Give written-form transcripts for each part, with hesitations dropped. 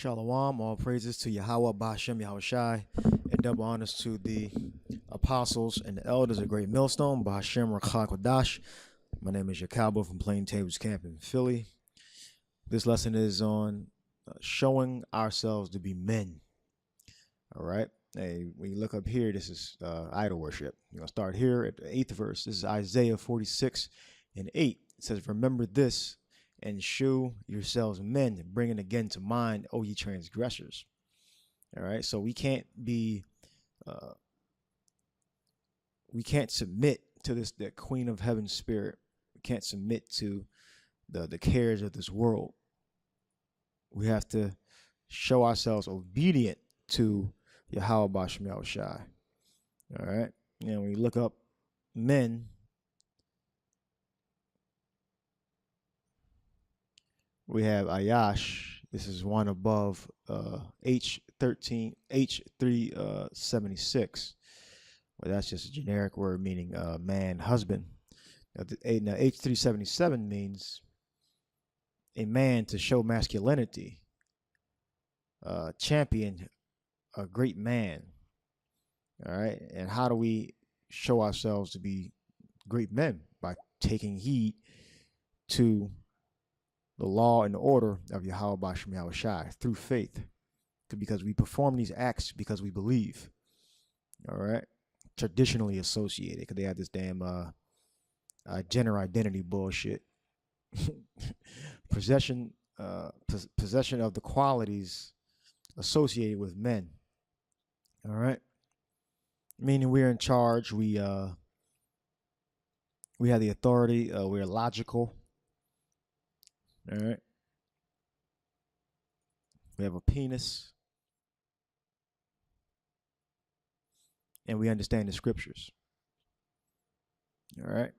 Shalom, all praises to Yahweh, Bashem, Yahushai, and double honors to the apostles and the elders of Great Millstone, Bashem, Rakha Kodash. My name is Yakabo from Plaintables Camp in Philly. This lesson is on showing ourselves to be men. All right. Hey, when you look up here, this is idol worship. You're going to start here at the 8th verse. This is Isaiah 46 and 8. It says, "Remember this and shew yourselves men, bringing again to mind, O ye transgressors." All right. So we can't submit to the Queen of Heaven spirit. We can't submit to the cares of this world. We have to show ourselves obedient to Yahweh Bashem Yahushai. All right. And when you look up men, we have Ayash. This is one above H376. Well, that's just a generic word meaning man, husband. Now, H377 means a man to show masculinity, champion, a great man. All right. And how do we show ourselves to be great men? By taking heed to the law and the order of Yahweh Bashem Yahushai through faith, because we perform these acts because we believe. All right. Traditionally associated, because they have this damn gender identity bullshit. Possession of the qualities associated with men. All right. Meaning we're in charge. We have the authority. We're logical. All right. We have a penis. And we understand the scriptures. All right.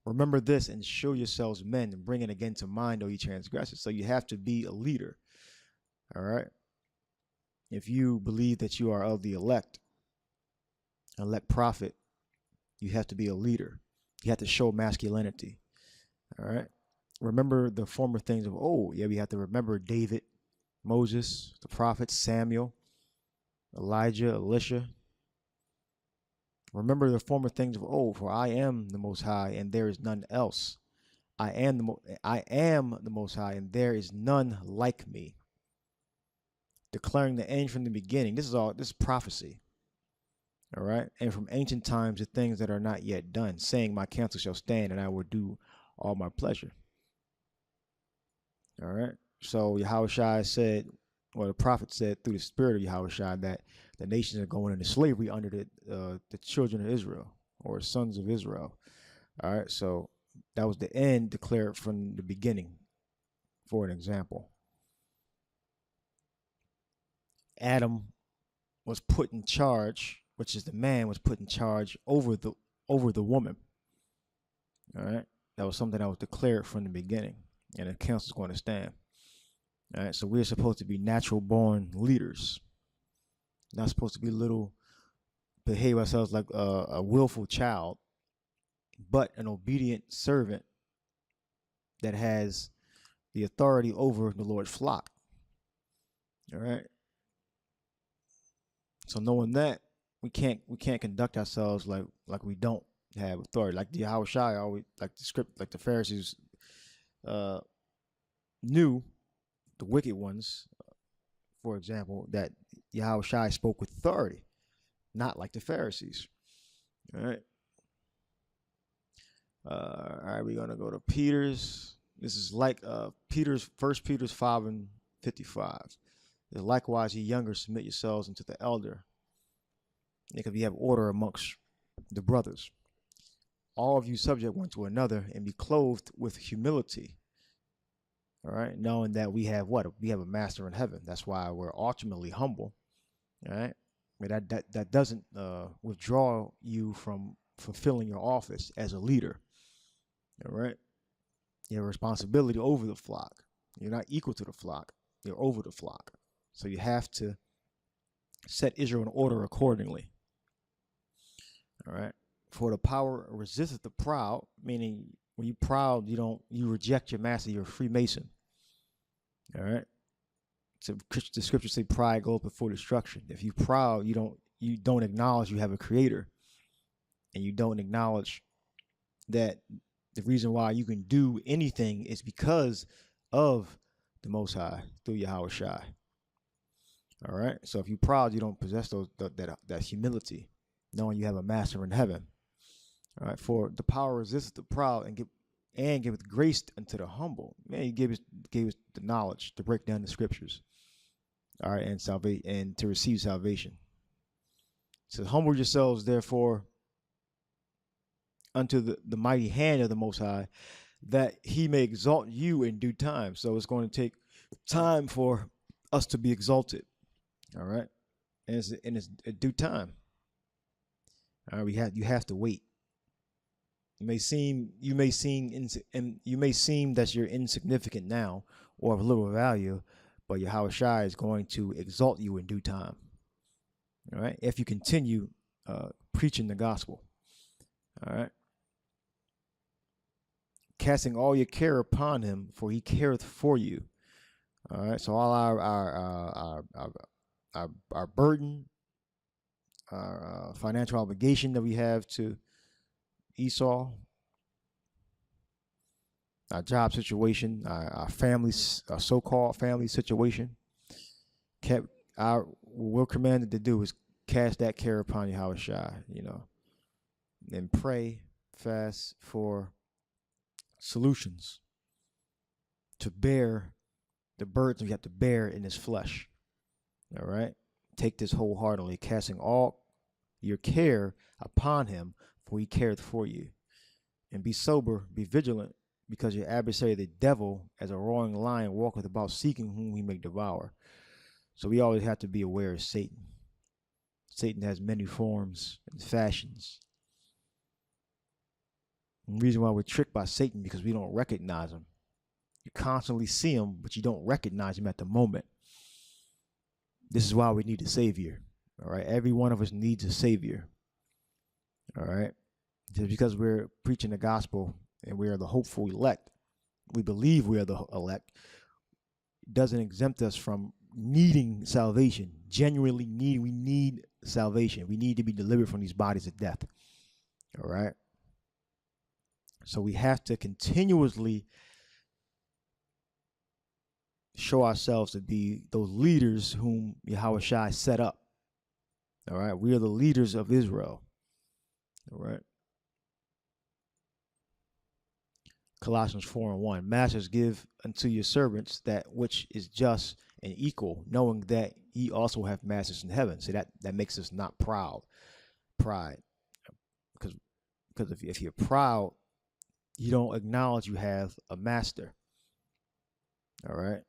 "Remember this and show yourselves men, and bring it again to mind, O ye transgressors." So you have to be a leader. All right. If you believe that you are of the elect prophet, you have to be a leader. You have to show masculinity. All right. Remember the former things of old. Yeah, we have to remember David, Moses, the prophets, Samuel, Elijah, Elisha. "Remember the former things of old, for I am the Most High, and there is none else. I am the Most High, and there is none like me. Declaring the end from the beginning." This is prophecy. All right. "And from ancient times the things that are not yet done, saying, my counsel shall stand, and I will do all my pleasure." All right. So Yahushua said, or the prophet said through the spirit of Yahushua, that the nations are going into slavery under the children of Israel, or sons of Israel. All right. So that was the end declared from the beginning. For an example, Adam was put in charge, which is the man was put in charge over the woman. All right. That was something that was declared from the beginning, and the council is going to stand. All right. So we're supposed to be natural born leaders, not supposed to be behave ourselves like a willful child, but an obedient servant that has the authority over the Lord's flock. All right. So knowing that, we can't conduct ourselves like we don't have authority. Like the Yahushua always, like the Pharisees knew, the wicked ones, for example, that Yahushua spoke with authority, not like the Pharisees. All right. All right, we're gonna go to Peter's. This is like Peter's 1 Peter's 5:55. "Likewise, ye younger, submit yourselves unto the elder, because we have order amongst the brothers. All of you subject one to another, and be clothed with humility." All right, knowing that we have what? We have a master in heaven. That's why we're ultimately humble. All right, but that doesn't withdraw you from fulfilling your office as a leader. All right, you have a responsibility over the flock. You're not equal to the flock. You're over the flock. So you have to set Israel in order accordingly. All right. "For the power resisteth the proud," meaning When you're proud, you reject your master. You're a Freemason. All right. So the scriptures say pride goes before destruction. If you're proud, you don't acknowledge you have a creator, and you don't acknowledge that the reason why you can do anything is because of the Most High through Yahweh Shai. All right. So if you're proud, you don't possess that humility, knowing you have a master in heaven. All right. For the power resists the proud and giveth grace unto the humble. Man, he gave us the knowledge to break down the scriptures. All right, and to receive salvation. So humble yourselves, therefore, unto the mighty hand of the Most High, that he may exalt you in due time. So it's going to take time for us to be exalted. All right, and it's a due time. All right, you have to wait. You may seem that you're insignificant now or of little value, but Yahweh Shai is going to exalt you in due time. All right, if you continue preaching the gospel. All right, casting all your care upon him, for he careth for you. All right, so all our burden, our financial obligation that we have to Esau, our job situation, our families, our so-called family situation, we're commanded to do is cast that care upon Yahweh Shai, and pray, fast for solutions to bear the burdens we have to bear in this flesh. All right, take this wholeheartedly, casting all your care upon him, for he careth for you. And be sober, be vigilant, because your adversary, the devil, as a roaring lion, walketh about seeking whom he may devour. So we always have to be aware of Satan. Satan has many forms and fashions. And the reason why we're tricked by Satan, because we don't recognize him. You constantly see him, but you don't recognize him at the moment. This is why we need a savior. All right, every one of us needs a savior. All right, just because we're preaching the gospel and we are the hopeful elect, we believe we are the elect, doesn't exempt us from needing salvation. We need salvation. We need to be delivered from these bodies of death. All right, so we have to continuously show ourselves to be those leaders whom Yahweh Shai set up. All right, we are the leaders of Israel. All right. Colossians 4:1. Masters, give unto your servants that which is just and equal, knowing that ye also have masters in heaven. See, that makes us not proud. Pride. Because if you're proud, you don't acknowledge you have a master. All right.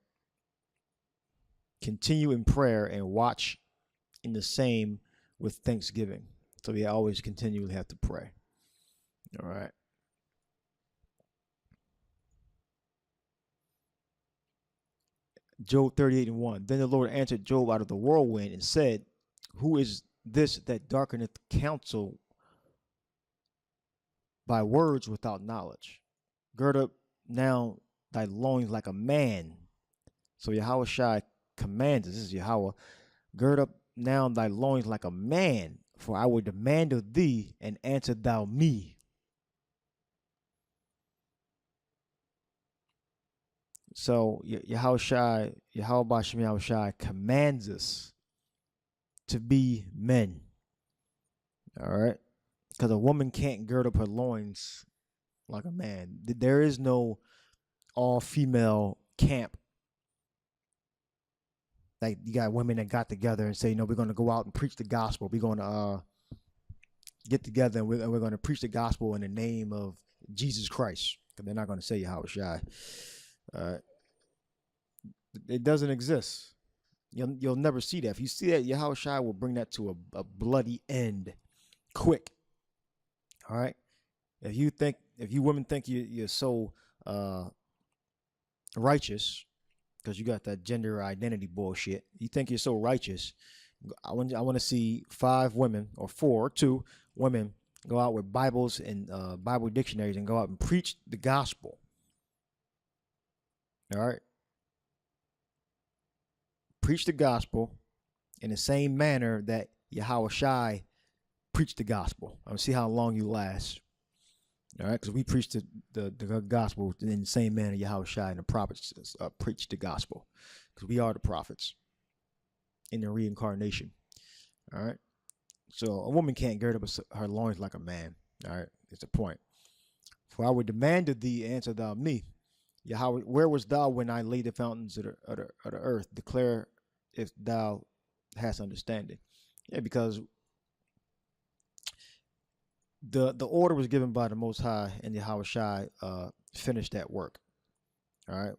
Continue in prayer and watch in the same with thanksgiving. So we always continually have to pray. All right. Job 38:1. Then the Lord answered Job out of the whirlwind and said, who is this that darkeneth counsel by words without knowledge? Gird up now thy loins like a man. So Yahweh Shai commands us. This is Yahweh. Gird up now thy loins like a man, for I will demand of thee, and answer thou me. So Yahweh Shai commands us to be men. All right? Because a woman can't gird up her loins like a man. There is no all-female camp. Like, you got women that got together and say, we're going to go out and preach the gospel. We're going to get together and we're going to preach the gospel in the name of Jesus Christ. Because they're not going to say Yahweh Shai. It doesn't exist. You'll never see that. If you see that, Yahweh Shai will bring that to a bloody end quick. All right? If you women think you're so righteous, because you got that gender identity bullshit, you think you're so righteous, I want to see 5 women or 4 or 2 women Go out with Bibles and Bible dictionaries and go out and preach the gospel. All right. Preach the gospel in the same manner that Yahweh Shai preached the gospel. I'll see how long you last. All right, because we preach the gospel in the same manner Yahweh Shai and the prophets preach the gospel, because we are the prophets in the reincarnation. All right, so a woman can't gird up her loins like a man. All right, it's the point. For I would demand of thee, answer thou me, Yahweh, where was thou when I laid the fountains of the earth? Declare if thou hast understanding. Yeah, because the order was given by the Most High, and Yahweh Shai finished that work. All right.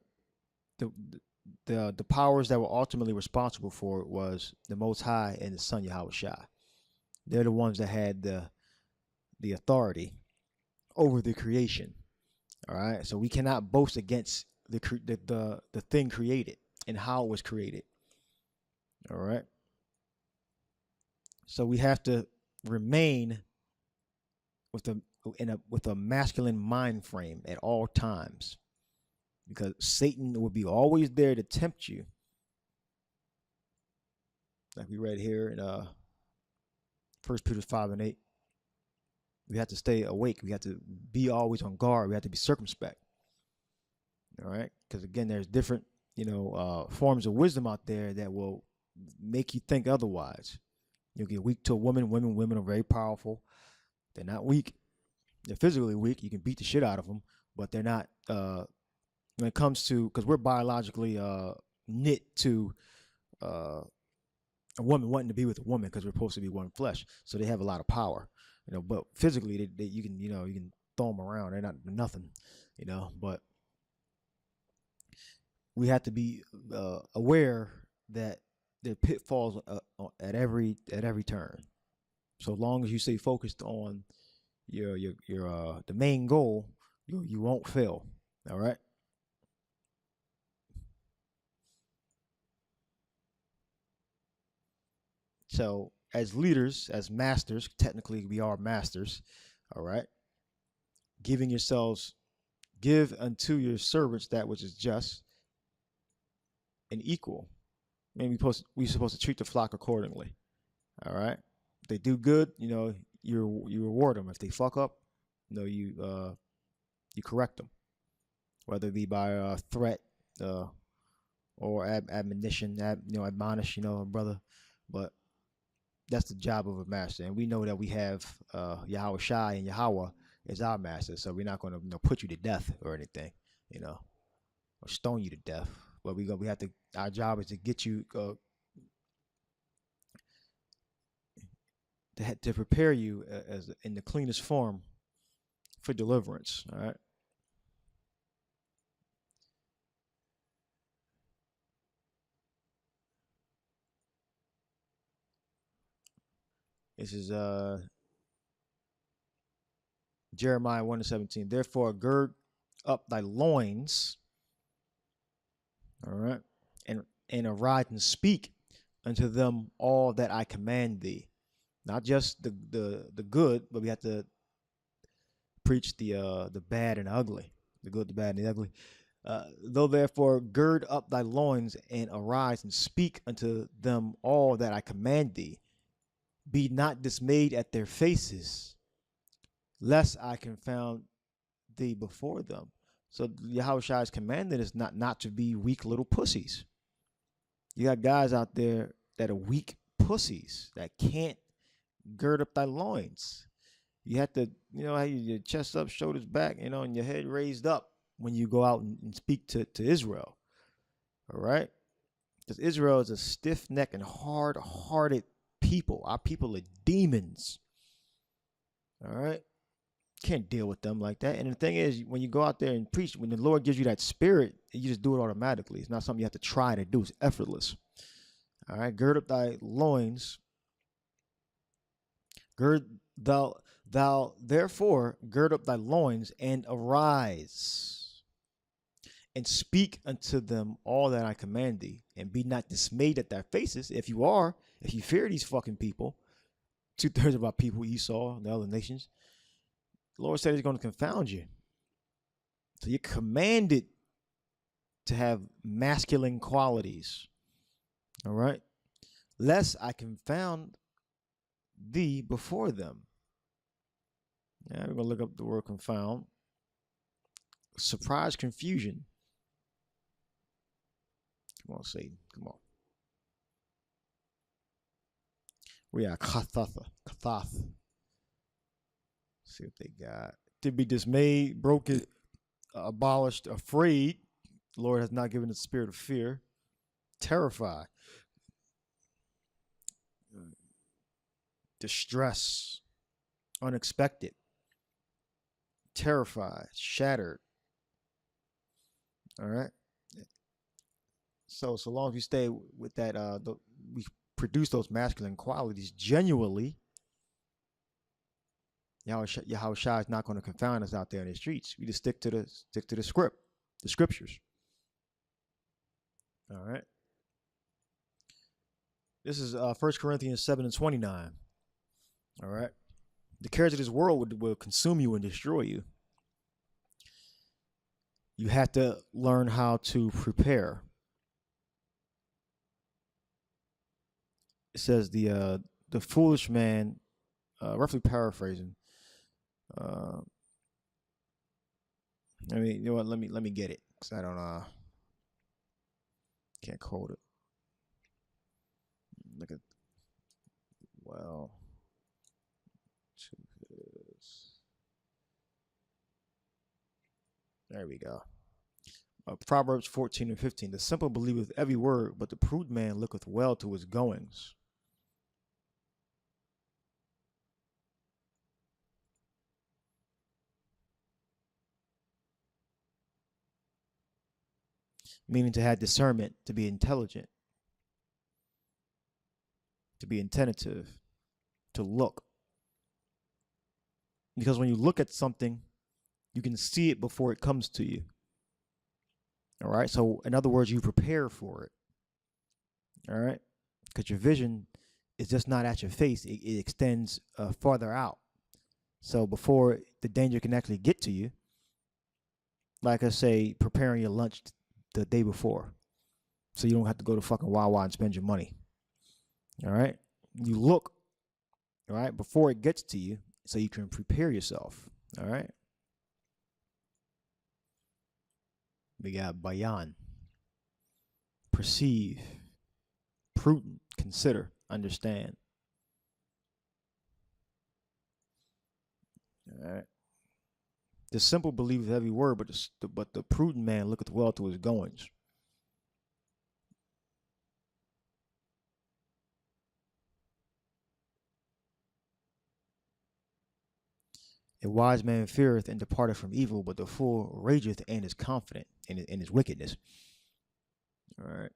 The powers that were ultimately responsible for it was the Most High and the Son Yahweh Shai. They're the ones that had the authority over the creation. All right. So we cannot boast against the thing created and how it was created. All right. So we have to remain with a masculine mind frame at all times, because Satan will be always there to tempt you, like we read here in 1 Peter 5:8. We have to stay awake. We have to be always on guard. We have to be circumspect. All right, because again, there's different forms of wisdom out there that will make you think otherwise. You'll get weak to a woman. Women are very powerful. They're not weak. They're physically weak. You can beat the shit out of them, but they're not. When it comes to, because we're biologically knit to a woman wanting to be with a woman, because we're supposed to be one flesh. So they have a lot of power, But physically, you can throw them around. They're not nothing, But we have to be aware that there are pitfalls at every turn. So long as you stay focused on your the main goal, you won't fail. All right. So as leaders, as masters, technically we are masters. All right. Give unto your servants that which is just and equal. I mean, we're supposed to treat the flock accordingly. All right. If they do good, you reward them. If they fuck up, you correct them, whether it be by a threat or admonition, admonish, brother. But that's the job of a master, and we know that we have Yahweh Shai and Yahweh is our master, so we're not going to put you to death or anything, or stone you to death. But we have to. Our job is to get you to prepare you as in the cleanest form for deliverance. All right. This is Jeremiah 1:17. Therefore, gird up thy loins. All right, and arise and speak unto them all that I command thee. Not just the good, but we have to preach the bad and ugly, the good, the bad, and the ugly. Though therefore gird up thy loins and arise and speak unto them all that I command thee. Be not dismayed at their faces, lest I confound thee before them. So Yahweh Shai's commanded is not to be weak little pussies. You got guys out there that are weak pussies that can't gird up thy loins. You have to, have your chest up, shoulders back, and your head raised up when you go out and speak to Israel. All right? Because Israel is a stiff-necked and hard-hearted people. Our people are demons. All right? Can't deal with them like that. And the thing is, when you go out there and preach, when the Lord gives you that spirit, you just do it automatically. It's not something you have to try to do. It's effortless. All right? Gird up thy loins. Thou therefore gird up thy loins and arise and speak unto them all that I command thee, and be not dismayed at their faces. If you fear these fucking people, 2/3 of our people, Esau and the other nations. The Lord said he's going to confound you. So you're commanded to have masculine qualities. All right. Lest I confound thee before them. Yeah, we're going to look up the word confound. Surprise, confusion. Come on, Satan. Come on. We are Kathatha. See what they got. To be dismayed, broken, abolished, afraid. The Lord has not given the spirit of fear. Terrified. Distress. Unexpected. Terrified. Shattered. All right. So long as you stay with that, we produce those masculine qualities genuinely. Yahushua is not going to confound us out there in the streets. We just stick to the script, the scriptures. All right. This is 1 Corinthians 7:29. All right. The cares of this world will consume you and destroy you. You have to learn how to prepare. It says the foolish man, roughly paraphrasing. I mean, you know what? Let me get it, because I don't can't quote it. Look at there we go. Proverbs 14:15. The simple believeth every word, but the prudent man looketh well to his goings. Meaning to have discernment, to be intelligent, to be attentive, to look. Because when you look at something, you can see it before it comes to you. All right. So in other words, you prepare for it. All right. Because your vision is just not at your face. It extends farther out. So before the danger can actually get to you, like I say, preparing your lunch the day before, so you don't have to go to fucking Wawa and spend your money. All right. You look, all right, before it gets to you, so you can prepare yourself. All right. We got bayan, perceive, prudent, consider, understand. All right. The simple believeth every word, but the prudent man looketh well to his goings. A wise man feareth and departeth from evil, but the fool rageth and is confident in his wickedness. All right.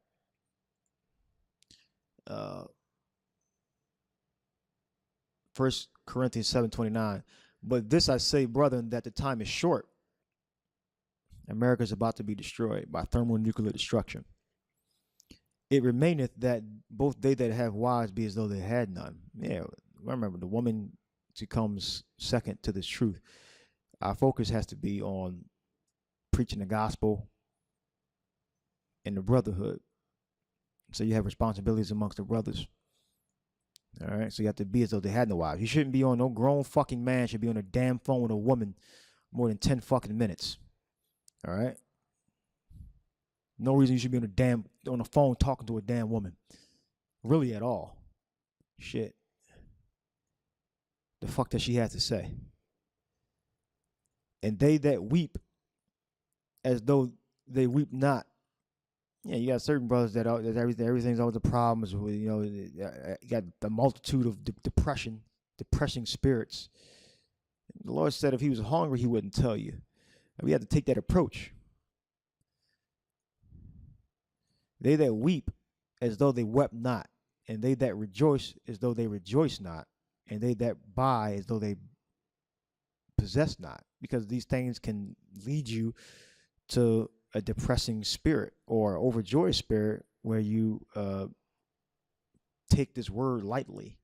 1 Corinthians 7:29. But this I say, brethren, that the time is short. America is about to be destroyed by thermonuclear destruction. It remaineth that both they that have wives be as though they had none. Yeah, remember, the woman, she comes second to this truth. Our focus has to be on preaching the gospel and the brotherhood. So you have responsibilities amongst the brothers. All right. So you have to be as though they had no wives. You shouldn't be on, no grown fucking man should be on a damn phone with a woman more than 10 fucking minutes. All right. No reason you should be on a phone talking to a damn woman. Really at all. Shit. The fuck does she have to say? And they that weep as though they weep not. Yeah, you got certain brothers that everything's always a problem. You know, you got the multitude of depressing spirits. The Lord said if he was hungry, he wouldn't tell you. And we have to take that approach. They that weep as though they wept not, and they that rejoice as though they rejoice not, and they that buy as though they possess not. Because these things can lead you to a depressing spirit or overjoyed spirit where you take this word lightly.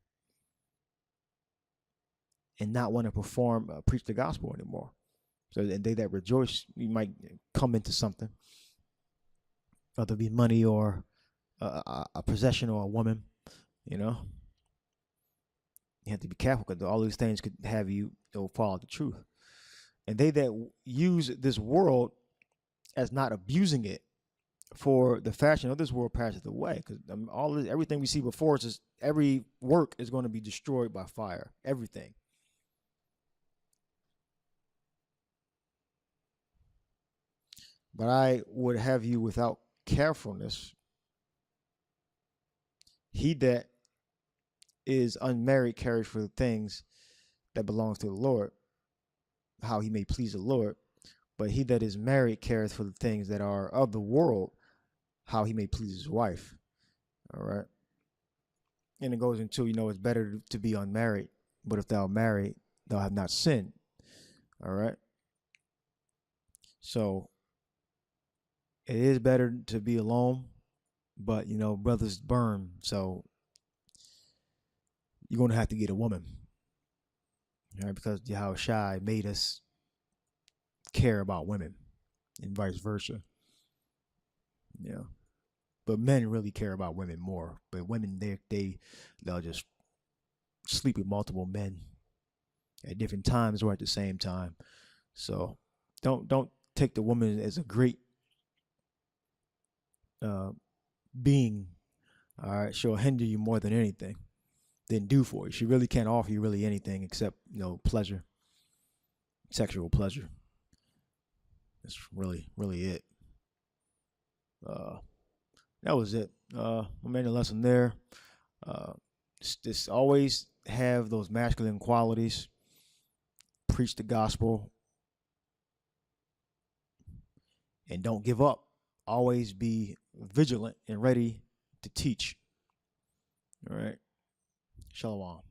and not want to perform, preach the gospel anymore. So, and they that rejoice, you might come into something, whether it be money or a possession or a woman. You know, you have to be careful because all these things could have you follow the truth. And they that use this world as not abusing it, for the fashion of this world passes away. Because everything we see before us, is every work is going to be destroyed by fire. Everything. But I would have you without carefulness. He that is unmarried cares for the things that belongs to the Lord, how he may please the Lord. But he that is married cares for the things that are of the world, how he may please his wife. All right. And it goes into, it's better to be unmarried, but if thou married, thou have not sinned. All right. So it is better to be alone, but brothers burn. So you're going to have to get a woman. All right. Because Yahushua made us care about women and vice versa. Yeah. But men really care about women more. But women, they'll just sleep with multiple men at different times or at the same time. So don't take the woman as a great being. All right, she'll hinder you more than anything than do for you. She really can't offer you really anything except pleasure, sexual pleasure. That's really it. That was it. I made a lesson there. Just always have those masculine qualities. Preach the gospel. And don't give up. Always be vigilant and ready to teach. All right. Shalom.